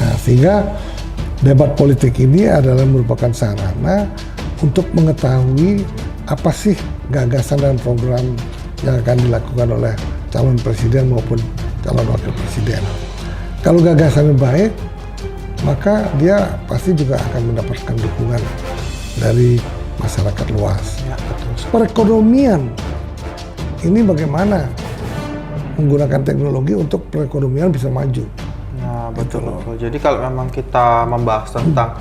Nah, sehingga debat politik ini adalah merupakan sarana untuk mengetahui apa sih gagasan dan program yang akan dilakukan oleh calon presiden maupun calon wakil presiden. Kalau gagasannya baik, maka dia pasti juga akan mendapatkan dukungan dari masyarakat luas. Ya, betul. Perekonomian, ini bagaimana menggunakan teknologi untuk perekonomian bisa maju. Nah, betul. Jadi kalau memang kita membahas tentang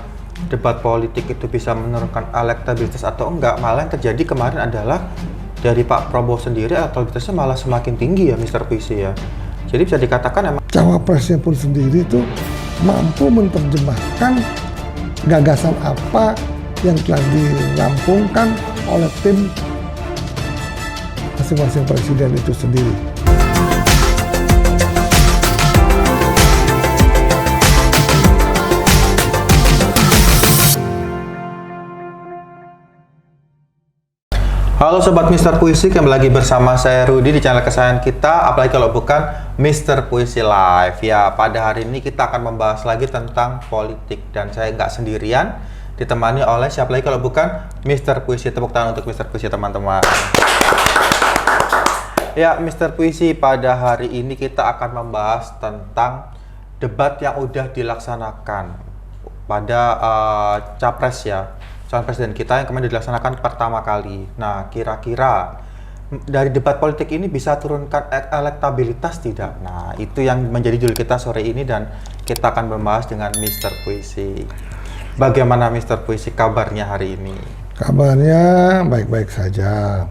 debat politik itu bisa menurunkan elektabilitas atau enggak, malah yang terjadi kemarin adalah dari Pak Prabowo sendiri elektabilitasnya malah semakin tinggi ya, Mr. Puisi ya. Jadi bisa dikatakan emang cawapresnya pun sendiri itu mampu menerjemahkan gagasan apa yang telah dirampungkan oleh tim masing-masing presiden itu sendiri. Halo Sobat Mr. Puisi, kembali lagi bersama saya Rudy di channel kesayangan kita, apalagi kalau bukan Mr. Puisi Live. Ya, pada hari ini kita akan membahas lagi tentang politik dan saya nggak sendirian, ditemani oleh siapa lagi kalau bukan Mr. Puisi. Tepuk tangan untuk Mr. Puisi teman-teman. Ya, Mr. Puisi, pada hari ini kita akan membahas tentang debat yang udah dilaksanakan pada Capres ya, calon presiden kita yang kemarin dilaksanakan pertama kali. Nah, kira-kira dari debat politik ini bisa turunkan elektabilitas tidak? Nah, itu yang menjadi judul kita sore ini dan kita akan membahas dengan Mr. Puisi. Bagaimana Mr. Puisi kabarnya hari ini? Kabarnya baik-baik saja.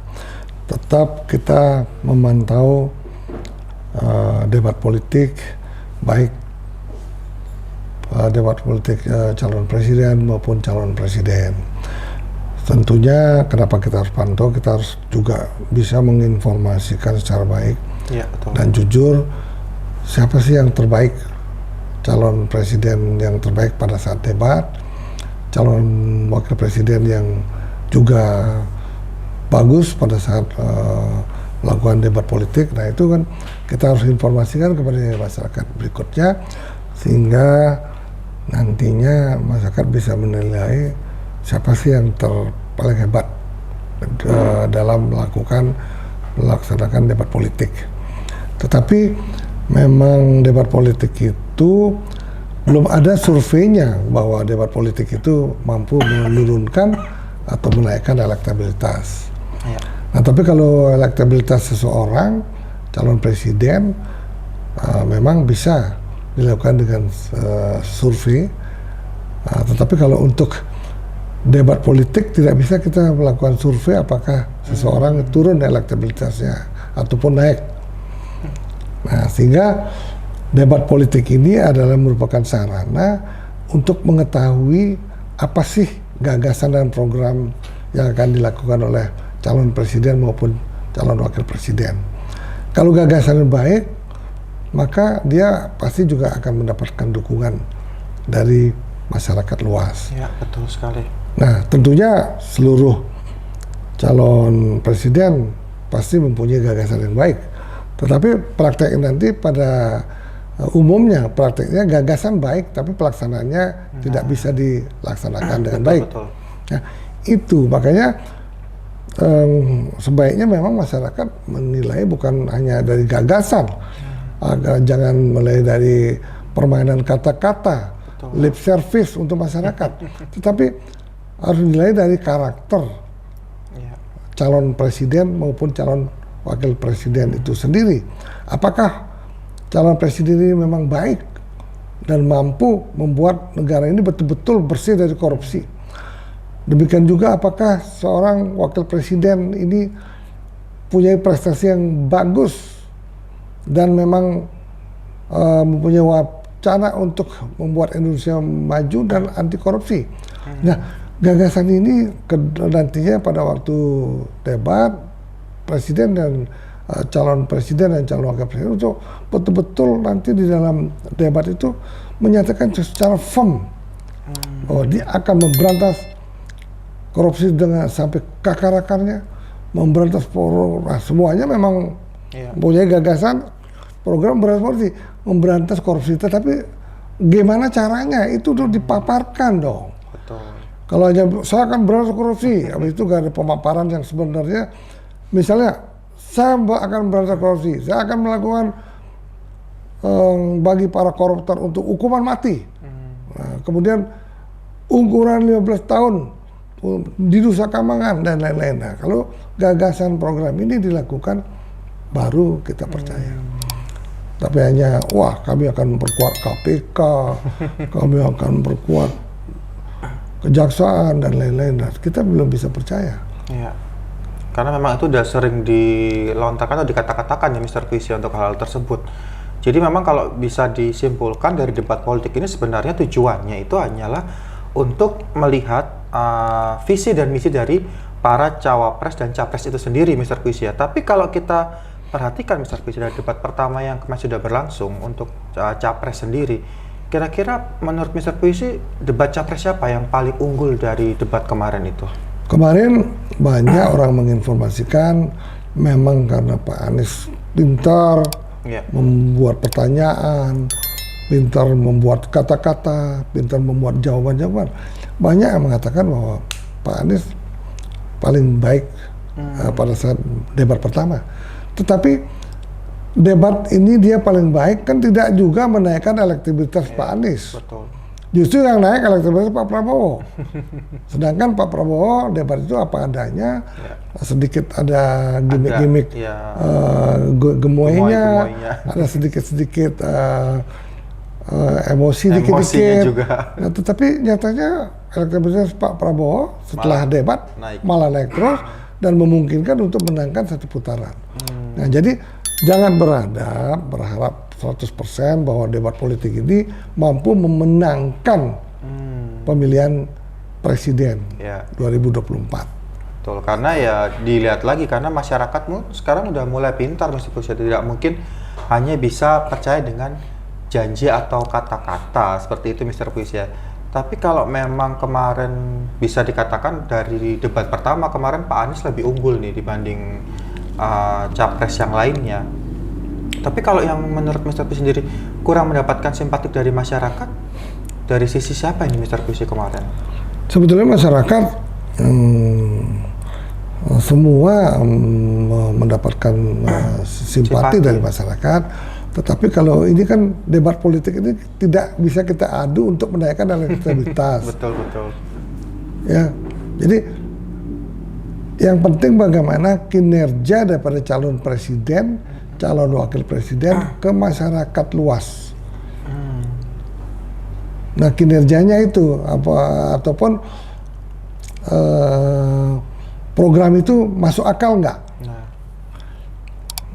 Tetap kita memantau debat politik, baik debat politik calon presiden maupun calon presiden. Tentunya kenapa kita harus pantau, kita harus juga bisa menginformasikan secara baik ya, betul. Dan jujur siapa sih yang terbaik, calon presiden yang terbaik pada saat debat, calon wakil presiden yang juga bagus pada saat melakukan debat politik. Nah, itu kan kita harus informasikan kepada masyarakat berikutnya sehingga nantinya masyarakat bisa menilai siapa sih yang paling hebat dalam melaksanakan debat politik. Tetapi memang debat politik itu belum ada surveinya bahwa debat politik itu mampu menurunkan atau menaikkan elektabilitas. Ya. Nah, tapi kalau elektabilitas seseorang calon presiden memang bisa dilakukan dengan survei, tetapi kalau untuk debat politik tidak bisa kita melakukan survei apakah seseorang turun elektabilitasnya ataupun naik. Nah, sehingga debat politik ini adalah merupakan sarana untuk mengetahui apa sih gagasan dan program yang akan dilakukan oleh calon presiden maupun calon wakil presiden. Kalau gagasannya baik, maka dia pasti juga akan mendapatkan dukungan dari masyarakat luas. Ya, betul sekali. Nah, tentunya seluruh calon presiden pasti mempunyai gagasan yang baik. Tetapi prakteknya nanti pada umumnya prakteknya gagasan baik, tapi pelaksanaannya tidak bisa dilaksanakan dengan baik. Betul. Nah, itu makanya sebaiknya memang masyarakat menilai bukan hanya dari gagasan, jangan mulai dari permainan kata-kata, lip service untuk masyarakat, tetapi harus dinilai dari karakter calon presiden maupun calon wakil presiden itu sendiri. Apakah calon presiden ini memang baik dan mampu membuat negara ini betul-betul bersih dari korupsi? Demikian juga apakah seorang wakil presiden ini punya prestasi yang bagus dan memang mempunyai wacana untuk membuat Indonesia maju dan anti korupsi. Nah, gagasan ini nantinya pada waktu debat presiden dan calon presiden dan calon wakil presiden untuk betul-betul nanti di dalam debat itu menyatakan secara firm bahwa dia akan memberantas korupsi dengan sampai ke akar-akarnya, memberantas semuanya memang punya gagasan program memberantas korupsi, tetapi gimana caranya itu udah dipaparkan dong. Betul. Kalau aja saya akan berantas korupsi, habis itu gak ada pemaparan yang sebenarnya, misalnya saya akan berantas korupsi, saya akan melakukan bagi para koruptor untuk hukuman mati. Nah, kemudian ukuran 15 tahun di Nusa Kambangan dan lain-lain. Nah, kalau gagasan program ini dilakukan, baru kita percaya. Tapi hanya, wah kami akan memperkuat KPK, kami akan memperkuat kejaksaan dan lain-lain. Nah, kita belum bisa percaya. Iya. Karena memang itu udah sering dilontarkan atau dikata-katakan ya Mr. Puisi untuk hal tersebut. Jadi memang kalau bisa disimpulkan dari debat politik ini sebenarnya tujuannya itu hanyalah untuk melihat visi dan misi dari para cawapres dan capres itu sendiri, Mr. Puisi. Tapi kalau kita perhatikan Mr. Puisi dari debat pertama yang kemarin sudah berlangsung untuk capres sendiri, kira-kira menurut Mr. Puisi debat capres siapa yang paling unggul dari debat kemarin itu? Kemarin banyak orang menginformasikan memang karena Pak Anies pintar membuat pertanyaan, pintar membuat kata-kata, pintar membuat jawaban-jawaban. Banyak yang mengatakan bahwa Pak Anies paling baik pada saat debat pertama. Tetapi debat ini dia paling baik kan tidak juga menaikkan elektabilitas Pak Anies. Betul. Justru yang naik elektabilitas Pak Prabowo. Sedangkan Pak Prabowo debat itu apa adanya, sedikit ada gimmick-gimmick gemoynya, ada sedikit-sedikit emosi dikit-dikit. Nah, tetapi nyatanya elektabilitas Pak Prabowo setelah debat malah naik terus dan memungkinkan untuk menangkan satu putaran. Nah, jadi jangan berharap 100% bahwa debat politik ini mampu memenangkan pemilihan presiden 2024. Betul, karena ya dilihat lagi karena masyarakatmu sekarang udah mulai pintar meskipun tidak mungkin hanya bisa percaya dengan janji atau kata-kata seperti itu Mr. Puisi ya. Tapi kalau memang kemarin bisa dikatakan dari debat pertama kemarin Pak Anies lebih unggul nih dibanding capres yang lainnya. Tapi kalau yang menurut Mr. Puisi sendiri kurang mendapatkan simpatik dari masyarakat, dari sisi siapa ini Mr. Puisi kemarin? Sebetulnya masyarakat semua mendapatkan simpati dari masyarakat. Tetapi kalau ini kan debat politik ini tidak bisa kita adu untuk menaikkan elektabilitas. Betul. Ya, jadi yang penting bagaimana kinerja daripada calon presiden, calon wakil presiden ke masyarakat luas. Nah, kinerjanya itu ataupun program itu masuk akal nggak?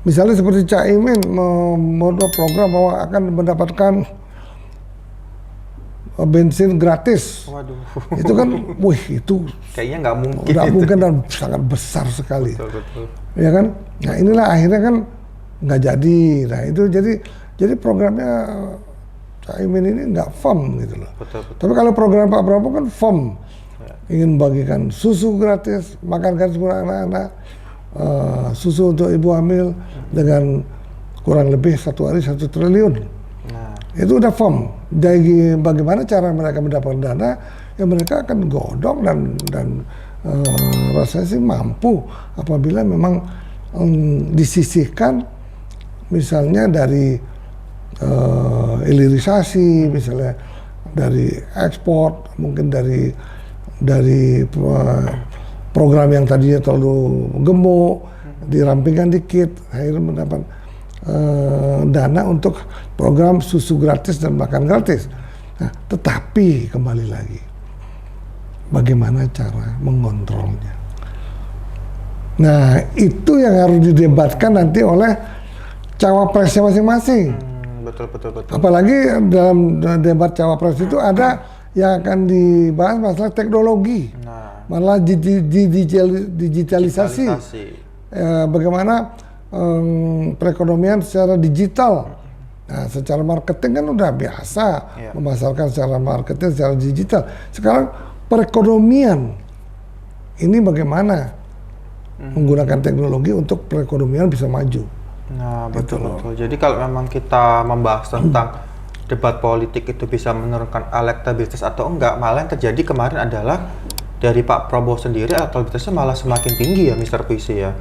Misalnya seperti Caimin membuat program bahwa akan mendapatkan bensin gratis. Waduh. Itu kan, itu kayaknya nggak mungkin. Nggak mungkin dan sangat besar sekali. Betul. Ya kan? Nah, inilah akhirnya kan nggak jadi. Nah, itu jadi programnya Caimin ini nggak firm gitu loh. Betul. Tapi kalau program Pak Prabowo kan firm. Ingin bagikan susu gratis, makan gratis buat anak-anak. Susu untuk ibu hamil dengan kurang lebih 1 hari 1 triliun. Itu udah firm. Jadi bagaimana cara mereka mendapatkan dana? Ya mereka akan godong dan rasanya sih mampu apabila memang disisihkan misalnya dari hilirisasi, misalnya dari ekspor, mungkin dari program yang tadinya terlalu gemuk, dirampingkan dikit, akhirnya mendapat dana untuk program susu gratis dan makan gratis. Nah, tetapi kembali lagi, bagaimana cara mengontrolnya? Nah, itu yang harus didebatkan nanti oleh cawapresnya masing-masing. Betul. Apalagi dalam debat cawapres itu ada yang akan dibahas masalah teknologi. Malah digitalisasi. Bagaimana perekonomian secara digital. Nah, secara marketing kan udah biasa memasarkan secara marketing, secara digital. Sekarang perekonomian ini bagaimana menggunakan teknologi untuk perekonomian bisa maju. Nah, betul. Jadi kalau memang kita membahas tentang debat politik itu bisa menurunkan elektabilitas atau enggak, malah yang terjadi kemarin adalah dari Pak Prabowo sendiri elektabilitasnya malah semakin tinggi ya Mr. Puisi ya.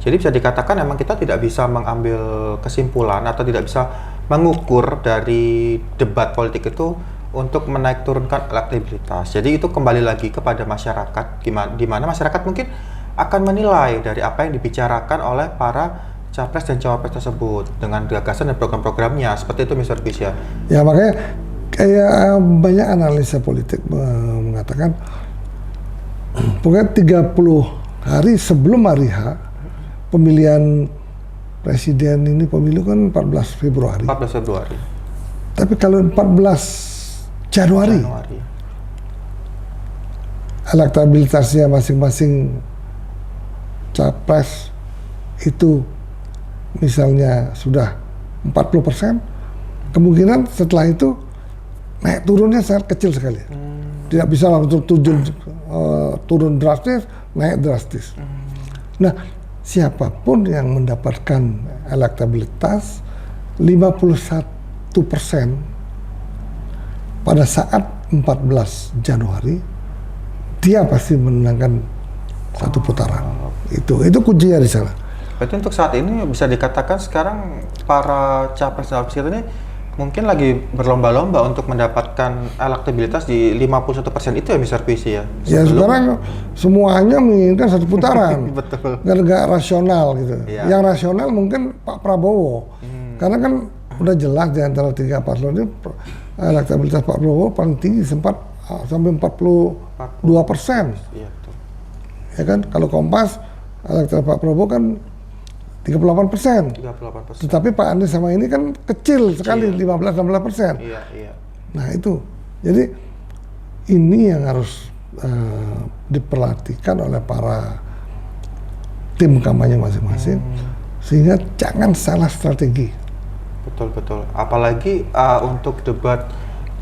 Jadi bisa dikatakan memang kita tidak bisa mengambil kesimpulan atau tidak bisa mengukur dari debat politik itu untuk menaik turunkan elektabilitas. Jadi itu kembali lagi kepada masyarakat, di mana masyarakat mungkin akan menilai dari apa yang dibicarakan oleh para capres dan cawapres tersebut dengan gagasan dan program-programnya. Seperti itu Mr. Puisi ya. Ya makanya kayak banyak analisa politik mengatakan pokoknya 30 hari sebelum hari H pemilihan presiden ini, pemilu kan 14 Februari. 14 Februari. Tapi kalau 14 Januari. Elektabilitasnya masing-masing capres itu misalnya sudah 40%, kemungkinan setelah itu naik turunnya sangat kecil sekali. Tidak bisa langsung turun drastis, naik drastis. Nah, siapapun yang mendapatkan elektabilitas 51% pada saat 14 Januari, dia pasti menangkan satu putaran. Itu kuncinya di sana. Berarti untuk saat ini bisa dikatakan sekarang para capres dan cawapres kita ini mungkin lagi berlomba-lomba untuk mendapatkan elektabilitas di 51% itu ya Mr. Puisi ya? Ya sekarang semuanya menginginkan satu putaran. Betul. Nggak rasional gitu. Ya. Yang rasional mungkin Pak Prabowo. Karena kan udah jelas di antara tiga paslon ini elektabilitas Pak Prabowo paling tinggi, sempat sampai 42%. Iya, betul. Ya kan, kalau Kompas elektabilitas Pak Prabowo kan 38%. 38%. Tetapi Pak Anies sama ini kan kecil sekali, 15-16%. Iya. Nah itu, jadi ini yang harus diperhatikan oleh para tim kampanye masing-masing, sehingga jangan salah strategi. Betul. Apalagi untuk debat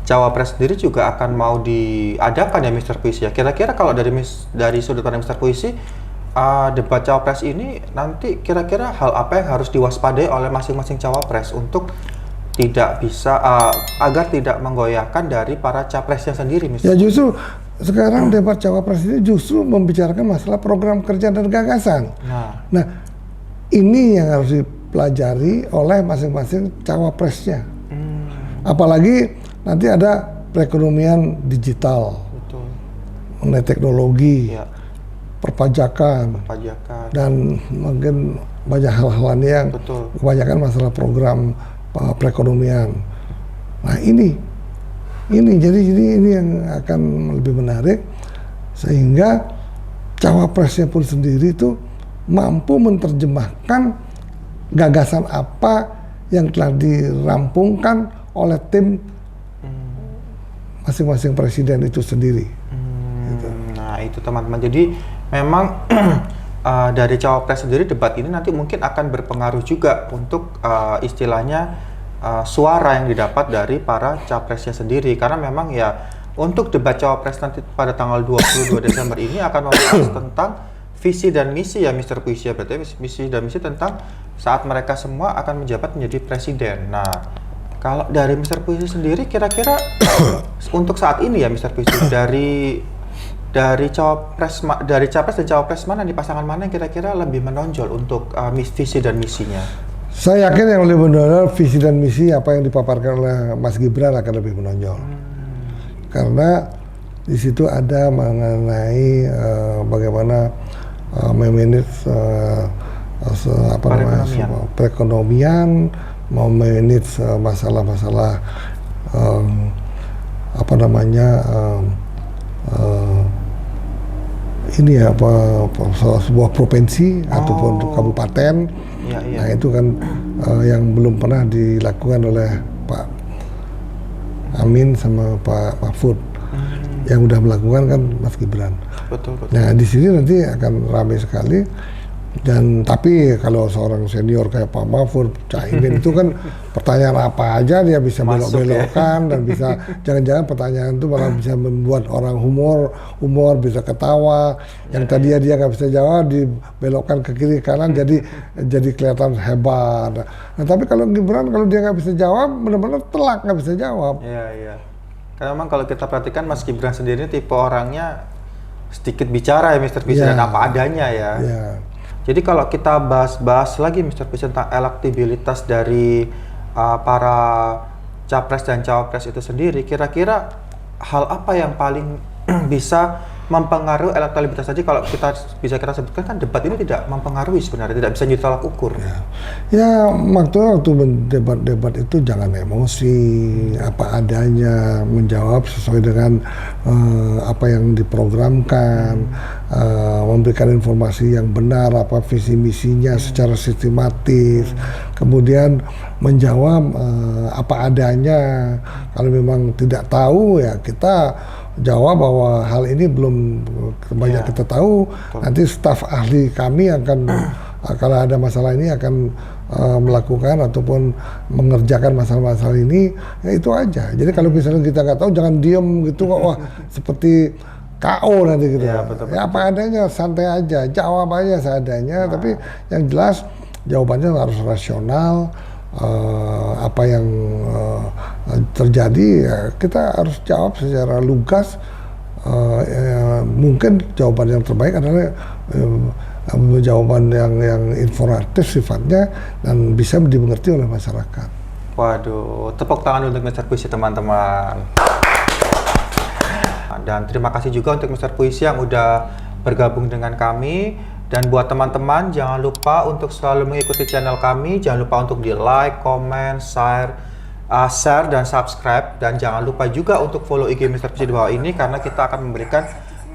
cawapres sendiri juga akan mau diadakan ya Mr. Puisi ya. Kira-kira kalau dari sudut pandang Mr. Puisi, debat cawapres ini nanti kira-kira hal apa yang harus diwaspadai oleh masing-masing cawapres untuk tidak bisa agar tidak menggoyahkan dari para capresnya sendiri misalnya. Ya justru sekarang debat cawapres ini justru membicarakan masalah program kerja dan gagasan. Nah ini yang harus dipelajari oleh masing-masing cawapresnya. Apalagi nanti ada perekonomian digital, betul, mengenai teknologi. Ya. Perpajakan, dan mungkin banyak hal-hal lain yang kebanyakan masalah program perekonomian. Nah ini jadi ini yang akan lebih menarik, sehingga cawapresnya pun sendiri itu mampu menerjemahkan gagasan apa yang telah dirampungkan oleh tim masing-masing presiden itu sendiri. Gitu. Nah itu teman-teman, jadi memang dari cawapres sendiri debat ini nanti mungkin akan berpengaruh juga untuk istilahnya suara yang didapat dari para capresnya sendiri, karena memang ya untuk debat cawapres nanti pada tanggal 22 Desember ini akan membahas tentang visi dan misi ya Mr. Puisi ya, berarti visi dan misi tentang saat mereka semua akan menjabat menjadi presiden. Nah kalau dari Mr. Puisi sendiri kira-kira untuk saat ini ya Mr. Puisi dari capres dan cawapres mana di pasangan mana yang kira-kira lebih menonjol untuk visi dan misinya? Saya yakin yang lebih menonjol visi dan misi apa yang dipaparkan oleh Mas Gibran akan lebih menonjol. Karena di situ ada mengenai bagaimana memanage perekonomian, memanage masalah-masalah ini ya sebuah provinsi ataupun kabupaten. Ya. Nah itu kan yang belum pernah dilakukan oleh Pak Amin sama Pak Mahfud. Yang udah melakukan kan Mas Gibran. Betul. Nah di sini nanti akan ramai sekali Dan tapi kalau seorang senior kayak Pak Mahfud, Caimin itu kan pertanyaan apa aja dia bisa Masuk, belok-belokkan dan bisa jangan-jangan pertanyaan itu malah bisa membuat orang humor bisa ketawa. Yang tadinya dia nggak bisa jawab dibelokkan ke kiri kanan jadi kelihatan hebat. Nah tapi kalau Gibran kalau dia nggak bisa jawab benar-benar telak nggak bisa jawab. Iya, iya. Karena memang kalau kita perhatikan Mas Gibran sendiri tipe orangnya sedikit bicara ya Mr. Visi dan apa adanya ya. Ya. Jadi kalau kita bahas lagi Mr. Visi tentang elektabilitas dari para capres dan cawapres itu sendiri, kira-kira hal apa yang paling bisa mempengaruhi elektabilitas tadi? Kalau kita sebutkan kan debat ini tidak mempengaruhi sebenarnya, tidak bisa jadi tolak ukur. Ya waktu debat itu jangan emosi, apa adanya, menjawab sesuai dengan apa yang diprogramkan, memberikan informasi yang benar, apa visi misinya secara sistematis, kemudian menjawab apa adanya. Kalau memang tidak tahu ya kita jawab bahwa hal ini belum banyak kita tahu. Nanti staf ahli kami akan kalau ada masalah ini akan melakukan ataupun mengerjakan masalah-masalah ini, ya itu aja. Jadi kalau misalnya kita nggak tahu jangan diem gitu kok, wah seperti KO nanti gitu. Ya, ya apa adanya, santai aja, jawab aja seadanya. Tapi yang jelas jawabannya harus rasional. Apa yang terjadi ya kita harus jawab secara lugas. Mungkin jawaban yang terbaik adalah jawaban yang informatif sifatnya dan bisa dimengerti oleh masyarakat. Waduh, tepuk tangan untuk Mr. Puisi teman-teman. Dan terima kasih juga untuk Mr. Puisi yang udah bergabung dengan kami. Dan buat teman-teman, jangan lupa untuk selalu mengikuti channel kami. Jangan lupa untuk di like, comment, share, dan subscribe. Dan jangan lupa juga untuk follow IG Mr. Puisi di bawah ini karena kita akan memberikan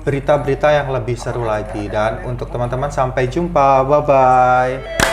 berita-berita yang lebih seru lagi. Dan untuk teman-teman, sampai jumpa. Bye-bye.